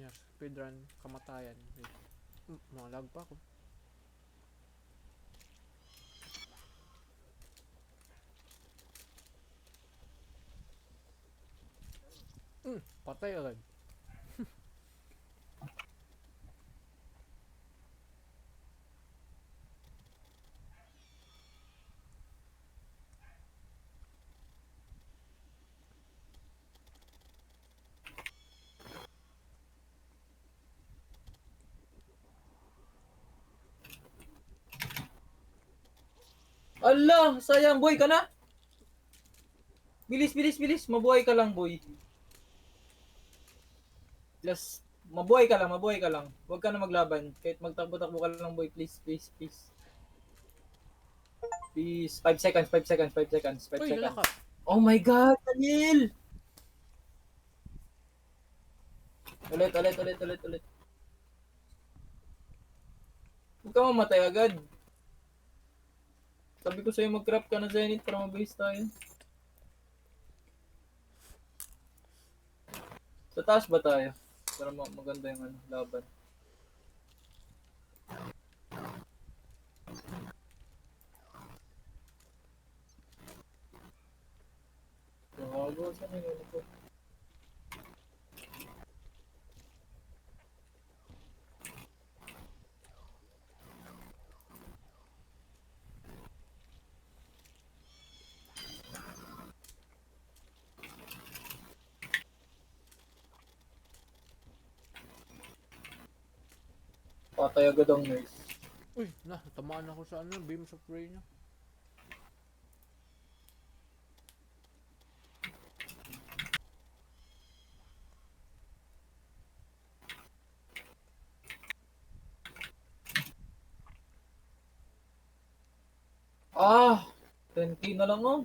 Yes, speedrun, kamatayan. Wait. Mga lag pa ako. Patay agad. Allah, sayang boy ka na. Bilis, bilis, bilis. Mabuhay ka lang, boy. Just, mabuhay ka lang, mabuhay ka lang. Huwag ka na maglaban. Kahit magtakbo-takbo ka lang, boy. Please, please, please. Please. 5 seconds, 5 seconds, 5 seconds, 5 Uy, seconds. lalakas. Oh my God, Daniel! Ulit, ulit, ulit, ulit, ulit. Huwag ka mamatay agad. Sabi ko sa'yo mag-craft ka na, Zenith, para mabilis tayo. Sa taas ba tayo? Para maganda yung laban. Gago, saan yung ano ko? Patay agad ang nurse. Uy, tamaan ako sa ano, beam of ray niya. Ah! 10k na lang oh.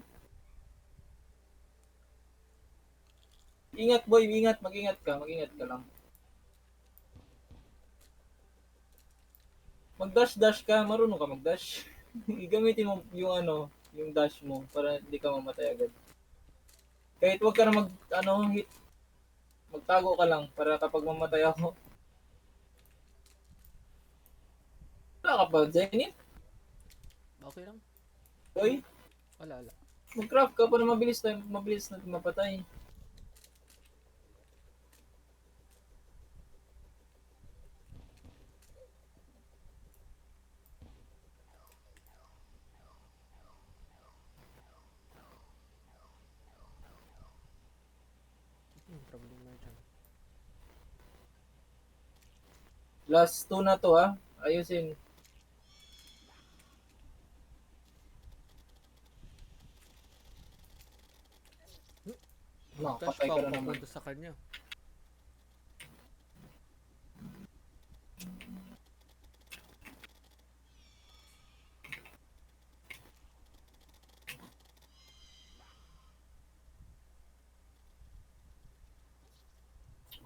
Ingat boy, ingat, mag-ingat ka lang. Mag-dash-dash ka, marunong ka mag-dash. Gamitin mo yung ano, yung dash mo para hindi ka mamatay agad. Kahit wag ka na hit, magtago ka lang para kapag mamatay ako. Wala ka pa, Zenith? Okay lang? Boy, Wala. mag-craft ka para mabilis na mapatay. Problema dyan. Last 2 na to ha. Ayusin. Dash Nakapatay pa ka ako na naman. papunta sa kanya.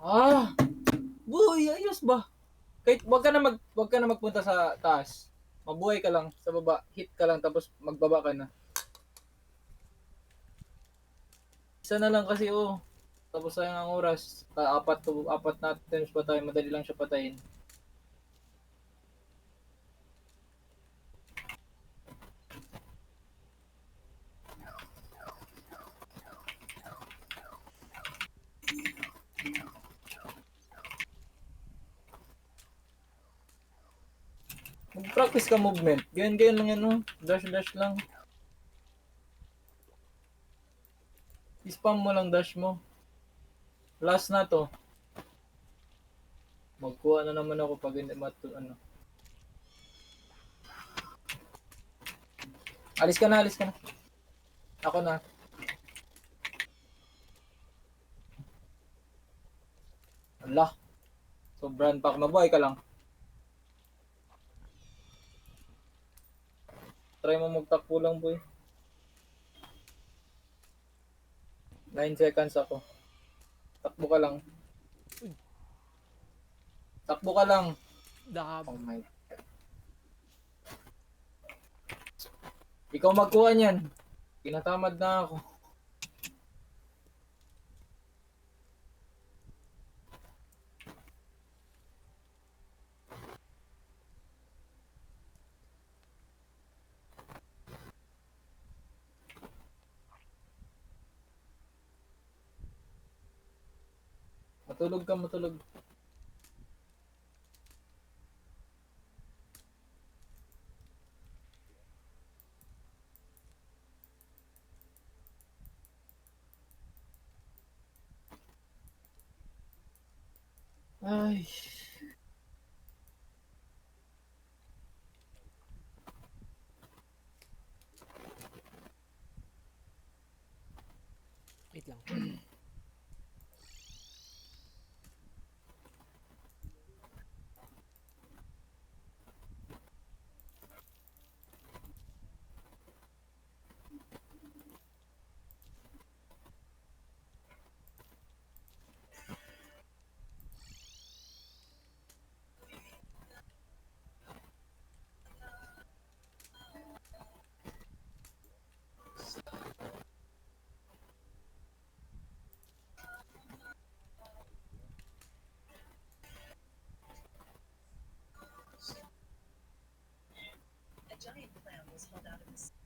Ah! Boy, ayos ba? Kahit wag ka na magpunta sa taas. Mabuhay ka lang sa baba, hit ka lang tapos magbaba ka na. Isa na lang kasi oh. Tapos sayang ang oras. Apat na times pa tayo, madali lang siya patayin. Mag-practice ka movement. Ganyan lang yan oh. Dash lang. Spam mo lang dash mo. Last na to. Magkuha na naman ako pag hindi ano. Alis ka na. Ako na. Allah. Sobrang pack. Mabuhay ka lang. Try mo magtakbo lang boy. 9 seconds ako. Takbo ka lang. Uy, Takbo ka lang. dab. Oh my. Ikaw magkuha niyan. Tinatamad na ako. Matulog ka, matulog. Ay, Wait lang. A giant clam was hauled out of the sea.